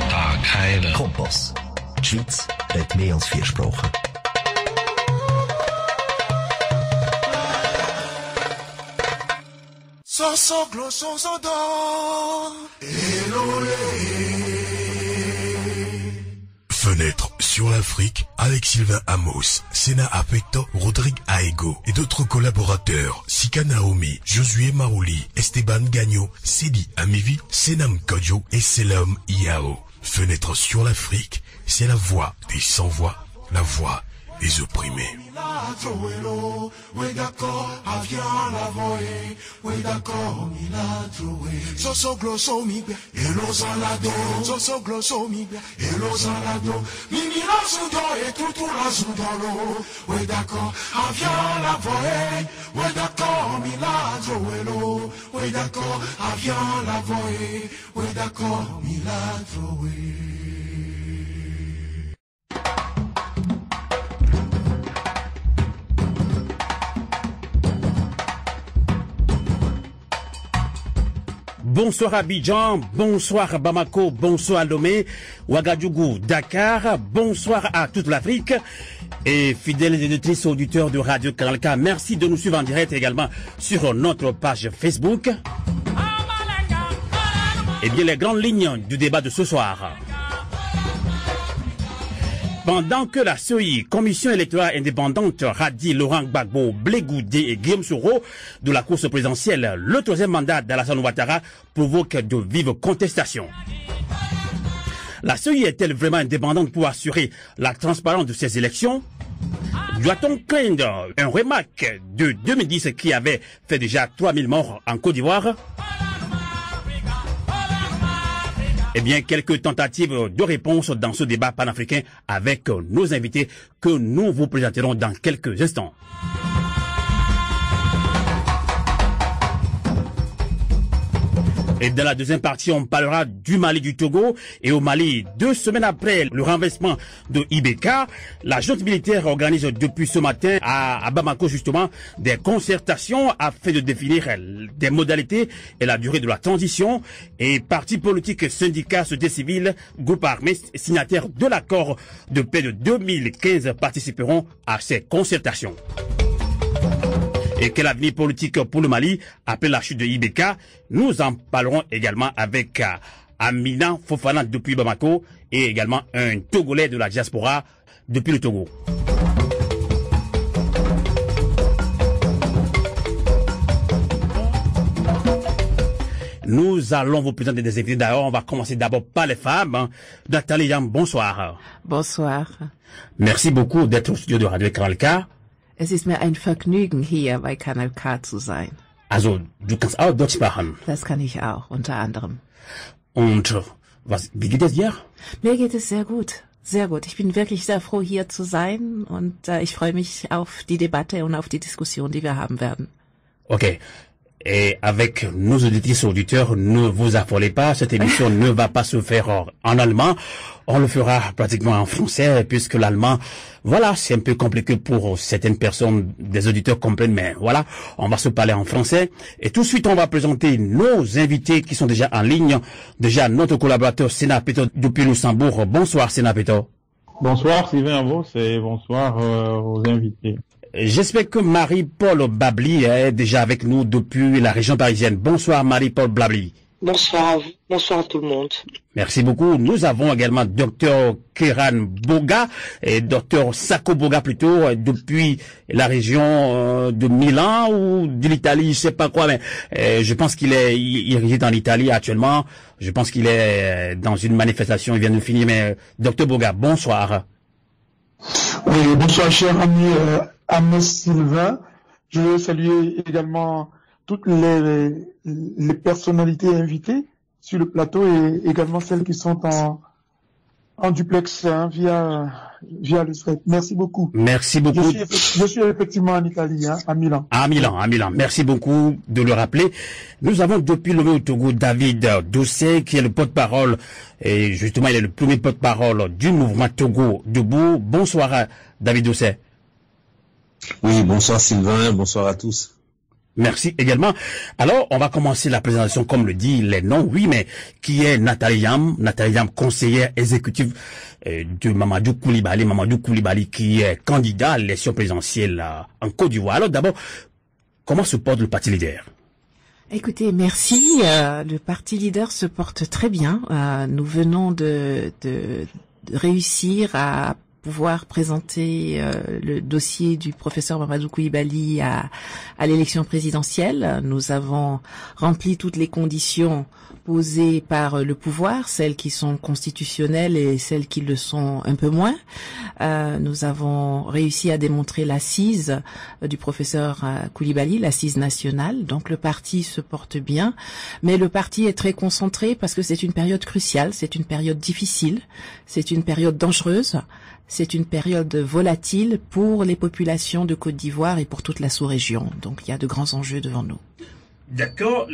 打开了 Kompass. Die Schweiz redet mehr als 4 Sprachen. Fenêtre sur l'Afrique avec Sylvain Amos, Sena Apeto, Rodrigue Aego et d'autres collaborateurs, Sika Naomi, Josué Marouli, Esteban Gagnon, Sedi Amivi, Senam Kodjo et Selam Iao. Fenêtre sur l'Afrique, c'est la voix des sans-voix, la voix des opprimés. Bonsoir Abidjan, bonsoir Bamako, bonsoir Lomé, Ouagadougou, Dakar, bonsoir à toute l'Afrique et fidèles éditrices auditeurs de Radio Kanalka, merci de nous suivre en direct également sur notre page Facebook. Eh bien, les grandes lignes du débat de ce soir. Pendant que la CEI, Commission électorale indépendante, radie Laurent Gbagbo, Blé Goudé et Guillaume Soro de la course présidentielle, le troisième mandat d'Alassane Ouattara provoque de vives contestations. La CEI est-elle vraiment indépendante pour assurer la transparence de ces élections? Doit-on craindre un remake de 2010 qui avait fait déjà 3000 morts en Côte d'Ivoire? Eh bien, quelques tentatives de réponse dans ce débat panafricain avec nos invités que nous vous présenterons dans quelques instants. Et dans la deuxième partie, on parlera du Mali, du Togo. Et au Mali, 2 semaines après le renversement de IBK, la junte militaire organise depuis ce matin à Bamako justement des concertations afin de définir des modalités et la durée de la transition. Et partis politiques, syndicats, société civile, groupes armés signataires de l'accord de paix de 2015 participeront à ces concertations. Et quel avenir politique pour le Mali après la chute de IBK? Nous en parlerons également avec Amina Fofana depuis Bamako et également un Togolais de la diaspora depuis le Togo. Nous allons vous présenter des invités. D'ailleurs, on va commencer d'abord par les femmes. Nathalie Jam, bonsoir. Bonsoir. Merci beaucoup d'être au studio de Radio Kanalka. Es ist mir ein Vergnügen, hier bei Kanal K zu sein. Also, du kannst auch Deutsch sprechen. Das kann ich auch, unter anderem. Und wie geht es dir? Mir geht es sehr gut. Sehr gut. Ich bin wirklich sehr froh, hier zu sein und ich freue mich auf die Debatte und auf die Diskussion, die wir haben werden. Okay. Et avec nos auditrices et auditeurs, ne vous affolez pas, cette émission ne va pas se faire en allemand, on le fera pratiquement en français, puisque l'allemand, voilà, c'est un peu compliqué pour certaines personnes, des auditeurs comprennent, mais voilà, on va se parler en français. Et tout de suite, on va présenter nos invités qui sont déjà en ligne. Déjà, notre collaborateur Sena Apeto depuis Luxembourg. Bonsoir Sena Apeto. Bonsoir Sylvain Amos et bonsoir aux invités. J'espère que Marie-Paul Blabli est déjà avec nous depuis la région parisienne. Bonsoir Marie-Paul Blabli. Bonsoir à vous, bonsoir à tout le monde. Merci beaucoup. Nous avons également Dr Kéran Boga et Dr Sako Boga plutôt depuis la région de Milan ou de l'Italie, je sais pas quoi, mais je pense qu'il réside en Italie actuellement. Je pense qu'il est dans une manifestation, il vient de finir, mais Dr Boga, bonsoir. Oui, bonsoir cher ami Amos Sylvain. Je veux saluer également toutes les personnalités invitées sur le plateau et également celles qui sont en duplex via le Skype. Merci beaucoup. Merci beaucoup. Je suis effectivement en Italie, à Milan. À Milan. Merci beaucoup de le rappeler. Nous avons depuis le au Togo David Dossé qui est le porte-parole et justement il est le premier porte-parole du mouvement Togo Debout. Bonsoir David Dossé. Oui, bonsoir Sylvain, bonsoir à tous. Merci également. Alors, on va commencer la présentation comme le dit les noms, oui, mais qui est Nathalie Yam, conseillère exécutive de Mamadou Koulibaly qui est candidat à l'élection présidentielle en Côte d'Ivoire. Alors d'abord, comment se porte le parti leader? Écoutez, merci. Le parti leader se porte très bien. Nous venons de réussir à pouvoir présenter le dossier du professeur Mamadou Koulibaly à l'élection présidentielle. Nous avons rempli toutes les conditions posées par le pouvoir, celles qui sont constitutionnelles et celles qui le sont un peu moins. Nous avons réussi à démontrer l'assise du professeur Koulibaly, l'assise nationale. Donc le parti se porte bien, mais le parti est très concentré parce que c'est une période cruciale, c'est une période difficile, c'est une période dangereuse. C'est une période volatile pour les populations de Côte d'Ivoire et pour toute la sous-région. Donc, il y a de grands enjeux devant nous. D'accord,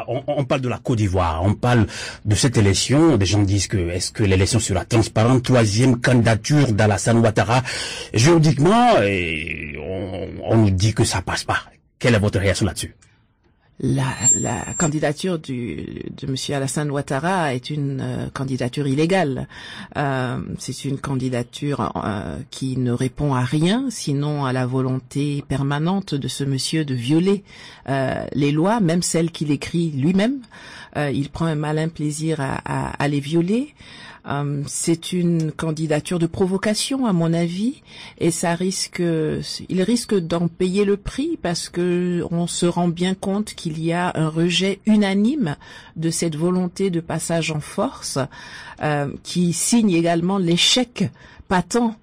on parle de la Côte d'Ivoire, on parle de cette élection. Des gens disent que est-ce que l'élection sera transparente? Troisième candidature d'Alassane Ouattara. Juridiquement, on nous dit que ça passe pas. Quelle est votre réaction là-dessus? La candidature de monsieur Alassane Ouattara est une candidature illégale. C'est une candidature qui ne répond à rien, sinon à la volonté permanente de ce monsieur de violer les lois, même celles qu'il écrit lui-même. Il prend un malin plaisir à les violer. C'est une candidature de provocation à mon avis et il risque d'en payer le prix parce que on se rend bien compte qu'il y a un rejet unanime de cette volonté de passage en force qui signe également l'échec patent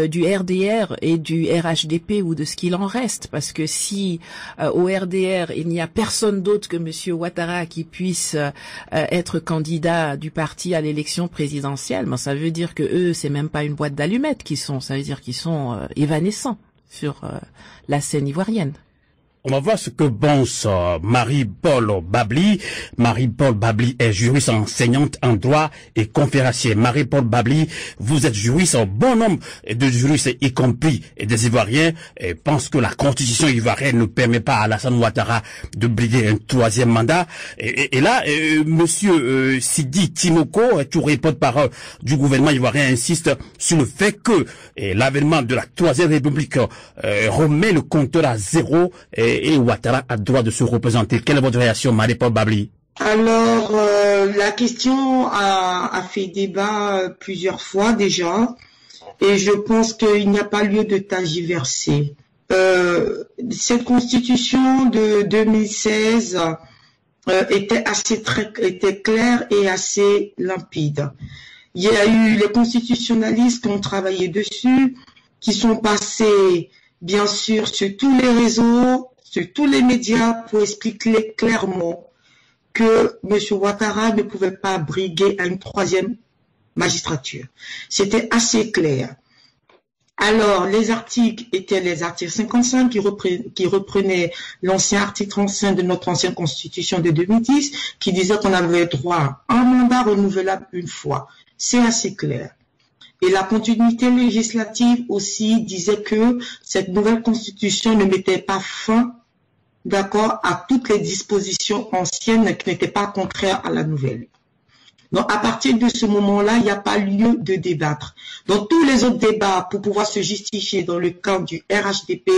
du RDR et du RHDP ou de ce qu'il en reste, parce que si au RDR il n'y a personne d'autre que monsieur Ouattara qui puisse être candidat du parti à l'élection présidentielle, ben ça veut dire que eux c'est même pas une boîte d'allumettes ça veut dire qu'ils sont évanescents sur la scène ivoirienne. On va voir ce que pense Marie-Paul Babli. Marie-Paul Babli est juriste enseignante en droit et conférencière. Marie-Paul Babli, vous êtes juriste, un bon nombre de juristes, y compris des Ivoiriens, pensent que la constitution ivoirienne ne permet pas à Alassane Ouattara de briguer un troisième mandat. Et là, monsieur Sidi Timoko, touré porte-parole du gouvernement ivoirien, insiste sur le fait que l'avènement de la troisième république remet le compteur à zéro et Ouattara a droit de se représenter. Quelle est votre réaction, Marie-Paul Babli? Alors, la question a fait débat plusieurs fois déjà, et je pense qu'il n'y a pas lieu de tergiverser. Cette constitution de 2016 était claire et assez limpide. Il y a eu les constitutionnalistes qui ont travaillé dessus, qui sont passés, bien sûr, sur tous les réseaux, sur tous les médias pour expliquer clairement que M. Ouattara ne pouvait pas briguer à une troisième magistrature. C'était assez clair. Alors, les articles étaient les articles 55 qui reprenaient l'ancien article 35 de notre ancienne constitution de 2010 qui disait qu'on avait droit à un mandat renouvelable une fois. C'est assez clair. Et la continuité législative aussi disait que cette nouvelle constitution ne mettait pas fin, d'accord, à toutes les dispositions anciennes qui n'étaient pas contraires à la nouvelle. Donc, à partir de ce moment-là, il n'y a pas lieu de débattre. Donc, tous les autres débats pour pouvoir se justifier dans le camp du RHDP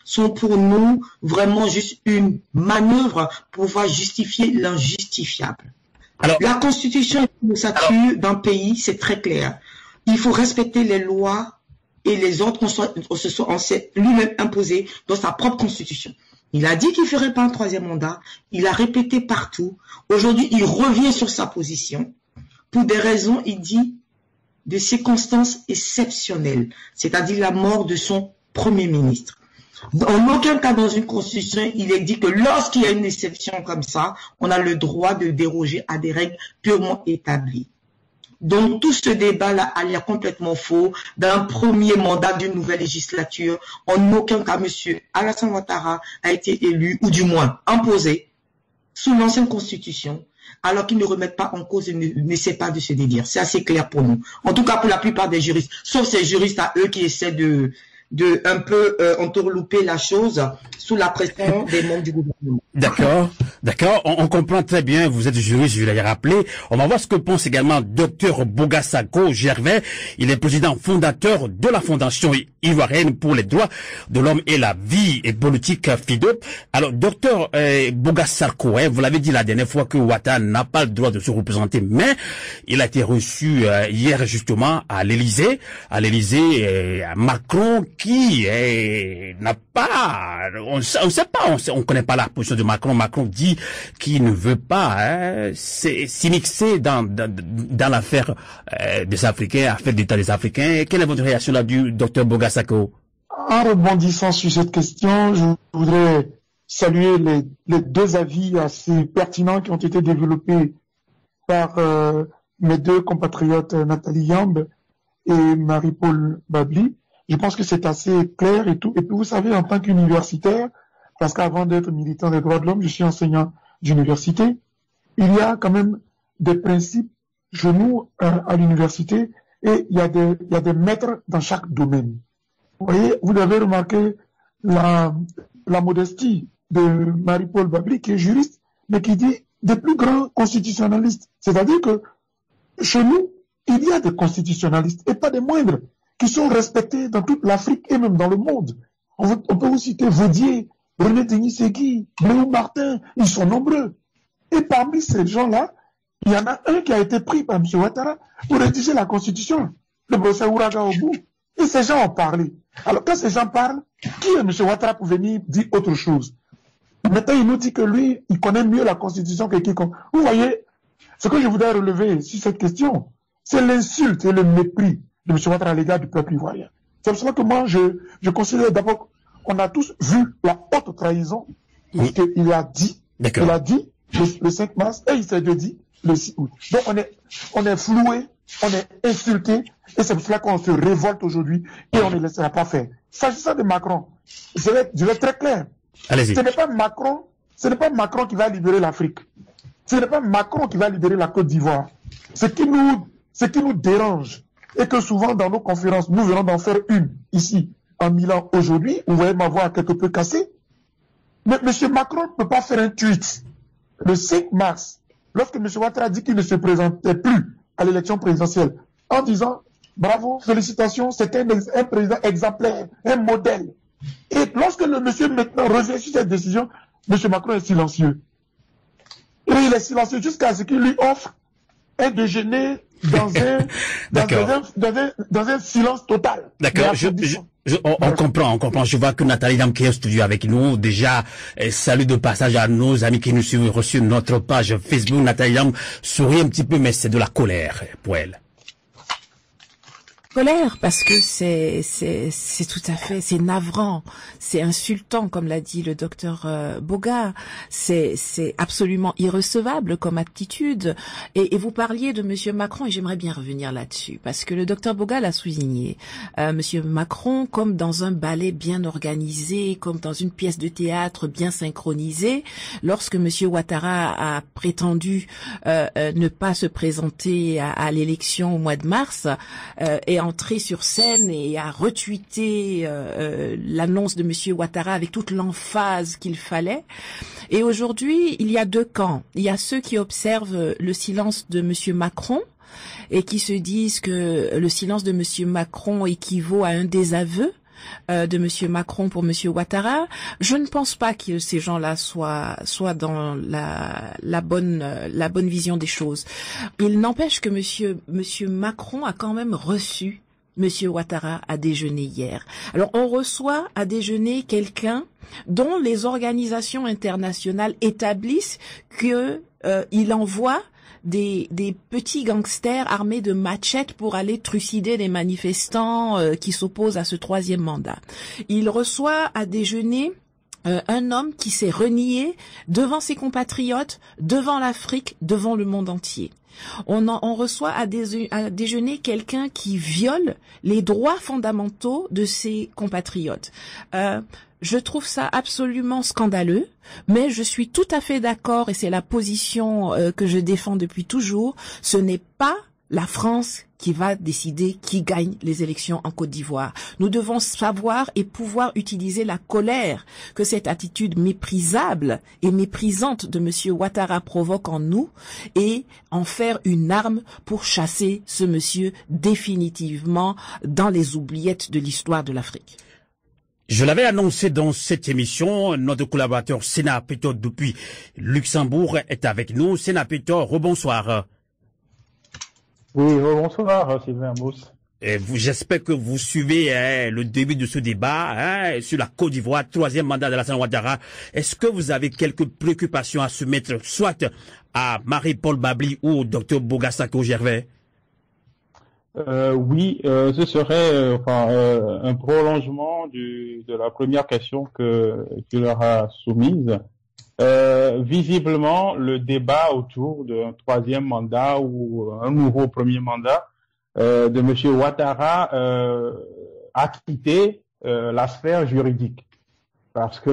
sont pour nous vraiment juste une manœuvre pour pouvoir justifier l'injustifiable. Alors, la constitution et le statut d'un pays, c'est très clair. Il faut respecter les lois et les ordres qu'on s'est lui-même imposés dans sa propre constitution. Il a dit qu'il ne ferait pas un troisième mandat. Il a répété partout. Aujourd'hui, il revient sur sa position. Pour des raisons, il dit, de circonstances exceptionnelles, c'est-à-dire la mort de son premier ministre. En aucun cas dans une constitution, il est dit que lorsqu'il y a une exception comme ça, on a le droit de déroger à des règles purement établies. Donc tout ce débat-là a l'air complètement faux. D'un premier mandat d'une nouvelle législature, en aucun cas M. Alassane Ouattara a été élu, ou du moins imposé, sous l'ancienne constitution, alors qu'ils ne remettent pas en cause et n'essaient pas de se dédire. C'est assez clair pour nous. En tout cas pour la plupart des juristes, sauf ces juristes à eux qui essaient de de un peu entourlouper la chose sous la pression des membres du gouvernement. D'accord, on comprend très bien, vous êtes juriste, je l'ai rappelé. On va voir ce que pense également Dr Boga Sako Gervais. Il est président fondateur de la Fondation ivoirienne pour les droits de l'homme et la vie et politique FIDOP. Alors, Dr Boga Sako, vous l'avez dit la dernière fois que Ouattara n'a pas le droit de se représenter, mais il a été reçu hier justement à l'Élysée, Macron qui n'a pas, on sait pas, on connaît pas la position de Macron. Macron dit qu'il ne veut pas s'immiscer dans l'affaire des Africains, affaire d'État des Africains. Quelle est votre réaction là du Dr Boga Sako? En rebondissant sur cette question, je voudrais saluer les deux avis assez pertinents qui ont été développés par mes deux compatriotes Nathalie Yamb et Marie-Paul Babli. Je pense que c'est assez clair et tout. Et puis vous savez, en tant qu'universitaire, parce qu'avant d'être militant des droits de l'homme, je suis enseignant d'université, il y a quand même des principes chez nous à l'université et il y a des maîtres dans chaque domaine. Vous voyez, vous avez remarqué la modestie de Marie-Paul Babli, qui est juriste, mais qui dit des plus grands constitutionnalistes. C'est-à-dire que chez nous, il y a des constitutionnalistes, et pas des moindres, qui sont respectés dans toute l'Afrique et même dans le monde. On peut vous citer Vaudier, René Denis-Segui, Léo Martin, ils sont nombreux. Et parmi ces gens-là, il y en a un qui a été pris par M. Ouattara pour rédiger la Constitution, le professeur Ouraga Obou. Et ces gens ont parlé. Alors quand ces gens parlent, qui est M. Ouattara pour venir dire autre chose? Maintenant, il nous dit que lui, il connaît mieux la Constitution que quiconque. Vous voyez, ce que je voudrais relever sur cette question, c'est l'insulte et le mépris de M. Ouattara à l'égard du peuple ivoirien. C'est pour cela que moi, je considère d'abord qu'on a tous vu la haute trahison, parce qu'il a dit, le 5 mars, et il s'est dit le 6 août. Donc on est floué, on est insulté, et c'est pour cela qu'on se révolte aujourd'hui, et on ne laissera pas faire. S'agissant de Macron, je vais être très clair. Allez-y. Ce n'est pas Macron qui va libérer l'Afrique. Ce n'est pas Macron qui va libérer la Côte d'Ivoire. Ce qui nous dérange, et que souvent dans nos conférences, nous venons d'en faire une ici, en Milan, aujourd'hui, vous voyez ma voix quelque peu cassée, mais M. Macron ne peut pas faire un tweet le 5 mars, lorsque M. Ouattara dit qu'il ne se présentait plus à l'élection présidentielle, en disant bravo, félicitations, c'était un président exemplaire, un modèle. Et lorsque le monsieur maintenant revient sur cette décision, M. Macron est silencieux. Et il est silencieux jusqu'à ce qu'il lui offre un déjeuner dans un silence total. D'accord, on comprend. Je vois que Nathalie Dam qui est au studio avec nous. Déjà, salut de passage à nos amis qui nous suivent sur notre page Facebook. Nathalie Dam sourit un petit peu, mais c'est de la colère pour elle. Colère, parce que c'est tout à fait, c'est navrant, c'est insultant, comme l'a dit le docteur Boga, c'est absolument irrecevable comme attitude. Et vous parliez de Monsieur Macron, et j'aimerais bien revenir là-dessus, parce que le docteur Boga l'a souligné. Monsieur Macron, comme dans un ballet bien organisé, comme dans une pièce de théâtre bien synchronisée, lorsque Monsieur Ouattara a prétendu ne pas se présenter à l'élection au mois de mars, et entré sur scène et a retweeté l'annonce de Monsieur Ouattara avec toute l'emphase qu'il fallait. Et aujourd'hui, il y a deux camps. Il y a ceux qui observent le silence de Monsieur Macron et qui se disent que le silence de Monsieur Macron équivaut à un désaveu de Monsieur Macron pour Monsieur Ouattara. Je ne pense pas que ces gens-là soient dans la bonne vision des choses. Il n'empêche que Monsieur Macron a quand même reçu Monsieur Ouattara à déjeuner hier. Alors on reçoit à déjeuner quelqu'un dont les organisations internationales établissent que il envoie des petits gangsters armés de machettes pour aller trucider des manifestants qui s'opposent à ce troisième mandat. Il reçoit à déjeuner un homme qui s'est renié devant ses compatriotes, devant l'Afrique, devant le monde entier. On reçoit à déjeuner quelqu'un qui viole les droits fondamentaux de ses compatriotes. Je trouve ça absolument scandaleux, mais je suis tout à fait d'accord, et c'est la position que je défends depuis toujours, ce n'est pas la France qui va décider qui gagne les élections en Côte d'Ivoire. Nous devons savoir et pouvoir utiliser la colère que cette attitude méprisable et méprisante de monsieur Ouattara provoque en nous et en faire une arme pour chasser ce monsieur définitivement dans les oubliettes de l'histoire de l'Afrique. Je l'avais annoncé dans cette émission, notre collaborateur Sénat Peto depuis Luxembourg est avec nous. Sénat Peto, rebonsoir. Oui, bonsoir Sylvain Amos. J'espère que vous suivez le début de ce débat sur la Côte d'Ivoire, 3e mandat d'Alassane Ouattara. Est-ce que vous avez quelques préoccupations à soumettre soit à Marie-Paul Babli ou au Dr Boga Sako Gervais? Oui, ce serait un prolongement de la première question qu'il leur a soumise. Visiblement, le débat autour d'un 3e mandat ou un nouveau premier mandat de M. Ouattara a quitté la sphère juridique parce que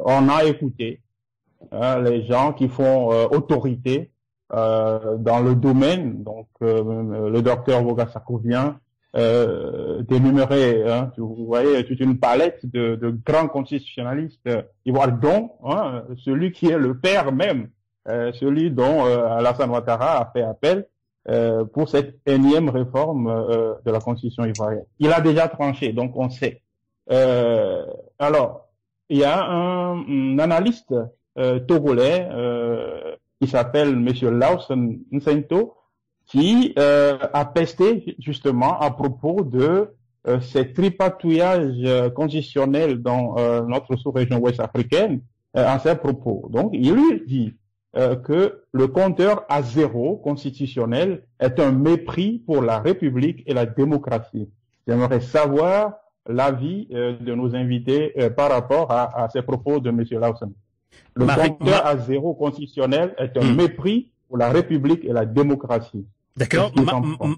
on a écouté les gens qui font autorité dans le domaine. Donc le docteur Boga Sako vient d'énumérer, vous voyez, toute une palette de grands constitutionnalistes ivoiriens, dont celui qui est le père même, celui dont Alassane Ouattara a fait appel pour cette énième réforme de la constitution ivoirienne. Il a déjà tranché, donc on sait. Alors, il y a un analyste togolais qui s'appelle Monsieur Lawson Nsento, qui a pesté justement à propos de ces tripatouillages constitutionnels dans notre sous-région ouest africaine en ses propos. Donc, il lui dit que le compteur à zéro constitutionnel est un mépris pour la République et la démocratie. J'aimerais savoir l'avis de nos invités par rapport à ces propos de M. Lawson. Le compteur à zéro constitutionnel est un mépris pour la République et la démocratie. D'accord.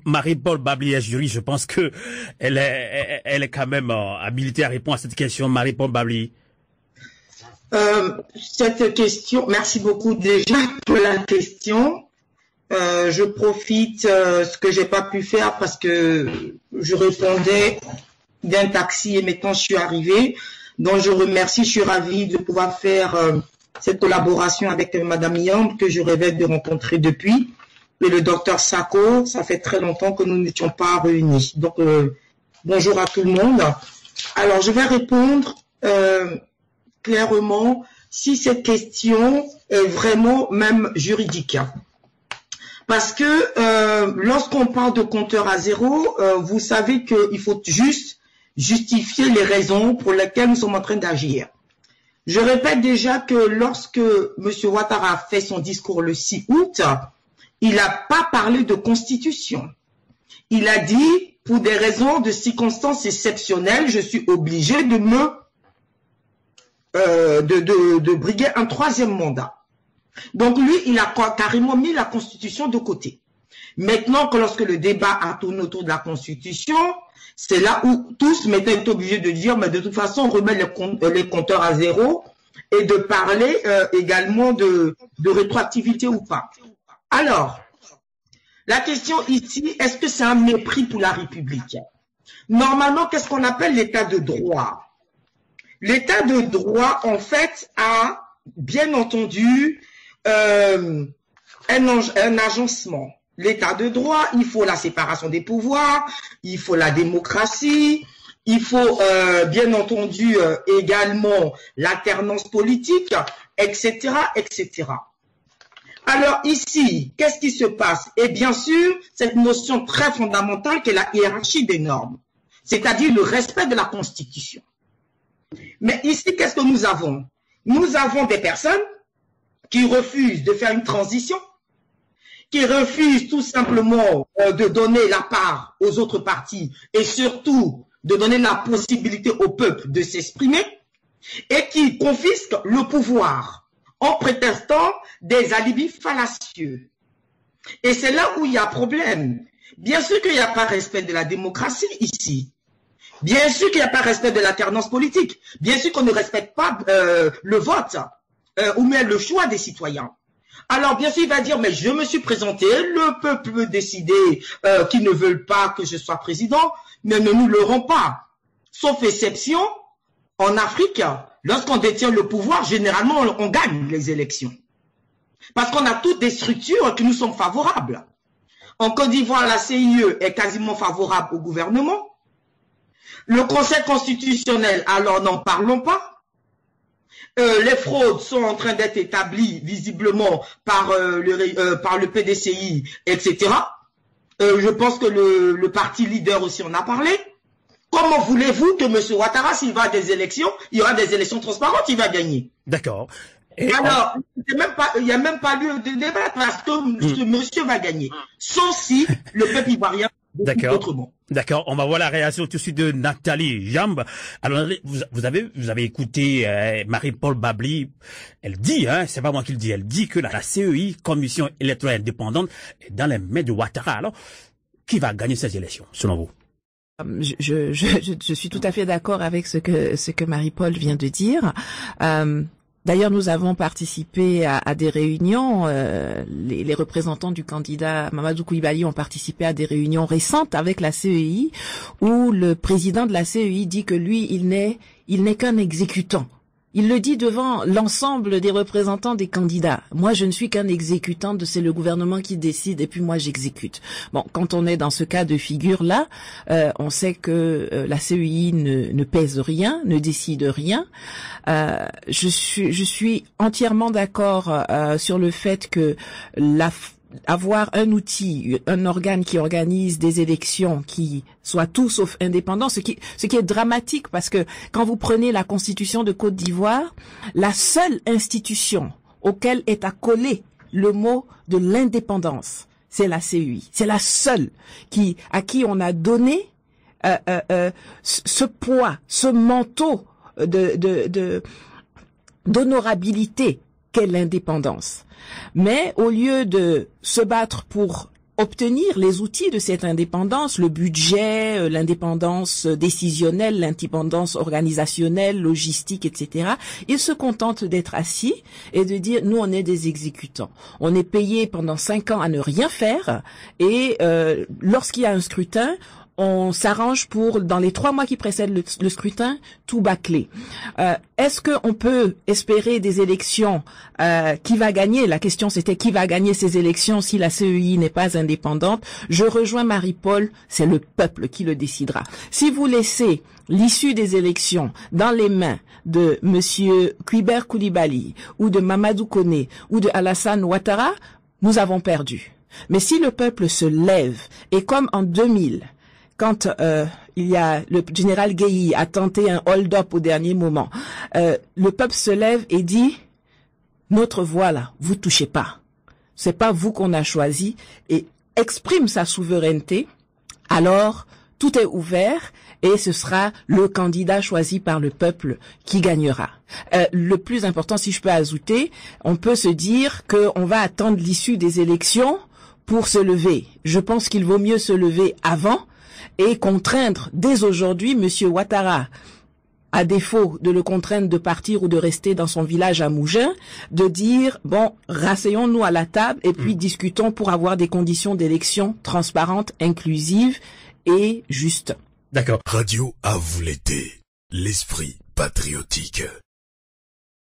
Marie-Paul Babli est jury, je pense que elle est quand même habilitée à répondre à cette question. Marie-Paul Babli. Cette question, merci beaucoup déjà pour la question. Je profite ce que j'ai pas pu faire parce que je répondais d'un taxi et maintenant je suis arrivée. Donc je remercie, je suis ravie de pouvoir faire cette collaboration avec Madame Yamb que je rêvais de rencontrer depuis. Et le docteur Sako, ça fait très longtemps que nous n'étions pas réunis. Donc, bonjour à tout le monde. Alors, je vais répondre clairement si cette question est vraiment même juridique. Parce que lorsqu'on parle de compteur à zéro, vous savez qu'il faut juste justifier les raisons pour lesquelles nous sommes en train d'agir. Je répète déjà que lorsque M. Ouattara a fait son discours le 6 août, il n'a pas parlé de constitution. Il a dit, pour des raisons de circonstances exceptionnelles, je suis obligé de de briguer un 3e mandat. Donc lui, il a carrément mis la constitution de côté. Maintenant que lorsque le débat a tourné autour de la constitution, c'est là où tous m'étaient obligés de dire, mais de toute façon, on remet les compteurs à zéro et de parler également de rétroactivité ou pas. Alors, la question ici, est-ce que c'est un mépris pour la République? Normalement, qu'est-ce qu'on appelle l'état de droit? L'état de droit, en fait, a bien entendu un agencement. L'état de droit, il faut la séparation des pouvoirs, il faut la démocratie, il faut bien entendu également l'alternance politique, etc., etc. Alors ici, qu'est-ce qui se passe? Et bien sûr, cette notion très fondamentale qu'est la hiérarchie des normes, c'est-à-dire le respect de la Constitution. Mais ici, qu'est-ce que nous avons? Nous avons des personnes qui refusent de faire une transition, qui refusent tout simplement de donner la part aux autres partis et surtout de donner la possibilité au peuple de s'exprimer et qui confisquent le pouvoir en prétextant des alibis fallacieux. Et c'est là où il y a problème. Bien sûr qu'il n'y a pas respect de la démocratie ici. Bien sûr qu'il n'y a pas respect de l'alternance politique. Bien sûr qu'on ne respecte pas le vote ou même le choix des citoyens. Alors, bien sûr, il va dire, mais je me suis présenté, le peuple veut décider qu'ils ne veulent pas que je sois président, mais ne nous leurrons pas. Sauf exception, en Afrique, lorsqu'on détient le pouvoir, généralement, on gagne les élections. Parce qu'on a toutes des structures qui nous sont favorables. En Côte d'Ivoire, la CIE est quasiment favorable au gouvernement. Le Conseil constitutionnel, alors n'en parlons pas. Les fraudes sont en train d'être établies visiblement par le PDCI, etc. Je pense que le parti leader aussi en a parlé. Comment voulez-vous que M. Ouattara, s'il va à des élections, il y aura des élections transparentes, il va gagner? D'accord. Alors, il n'y a même pas lieu de débattre parce que ce monsieur va gagner. Sauf si le peuple ivoirien décide autrement. D'accord, on va voir la réaction tout de suite de Nathalie Jambe. Alors, vous avez écouté Marie-Paul Babli, elle dit, c'est pas moi qui le dis, elle dit que la CEI, Commission électorale indépendante, est dans les mains de Ouattara. Alors, qui va gagner ces élections, selon vous? Je suis tout à fait d'accord avec ce que Marie-Paul vient de dire. D'ailleurs, nous avons participé à des réunions, les représentants du candidat Mamadou Koulibaly ont participé à des réunions récentes avec la CEI, où le président de la CEI dit que lui, il n'est qu'un exécutant. Il le dit devant l'ensemble des représentants des candidats. Moi, je ne suis qu'un exécutant, c'est le gouvernement qui décide et puis moi, j'exécute. Bon, quand on est dans ce cas de figure-là, on sait que la CEI ne pèse rien, ne décide rien. Je suis entièrement d'accord sur le fait que avoir un outil, un organe qui organise des élections qui soient tout sauf indépendants, ce qui est dramatique parce que quand vous prenez la Constitution de Côte d'Ivoire, la seule institution auquel est accolé le mot de l'indépendance, c'est la CEI. C'est la seule à qui on a donné ce poids, ce manteau d'honorabilité qu'est l'indépendance. Mais au lieu de se battre pour obtenir les outils de cette indépendance, le budget, l'indépendance décisionnelle, l'indépendance organisationnelle, logistique, etc., ils se contentent d'être assis et de dire, nous, on est des exécutants. On est payé pendant 5 ans à ne rien faire et lorsqu'il y a un scrutin, on s'arrange pour, dans les 3 mois qui précèdent le scrutin, tout bâcler. Est-ce qu'on peut espérer des élections qui va gagner? La question c'était qui va gagner ces élections si la CEI n'est pas indépendante? Je rejoins Marie-Paul, c'est le peuple qui le décidera. Si vous laissez l'issue des élections dans les mains de Monsieur Coulibaly Koulibaly ou de Mamadou Koné ou de Alassane Ouattara, nous avons perdu. Mais si le peuple se lève et comme en 2000, quand il y a le général Gueye a tenté un hold-up au dernier moment, le peuple se lève et dit notre voix là, vous touchez pas. C'est pas vous qu'on a choisi et exprime sa souveraineté. Alors tout est ouvert et ce sera le candidat choisi par le peuple qui gagnera. Le plus important, si je peux ajouter, on peut se dire qu'on va attendre l'issue des élections pour se lever. Je pense qu'il vaut mieux se lever avant et contraindre dès aujourd'hui Monsieur Ouattara, à défaut de le contraindre de partir ou de rester dans son village à Mougins, de dire, bon, rasseyons-nous à la table et puis discutons pour avoir des conditions d'élection transparentes, inclusives et justes. D'accord. Radio à vous l'été, l'esprit patriotique.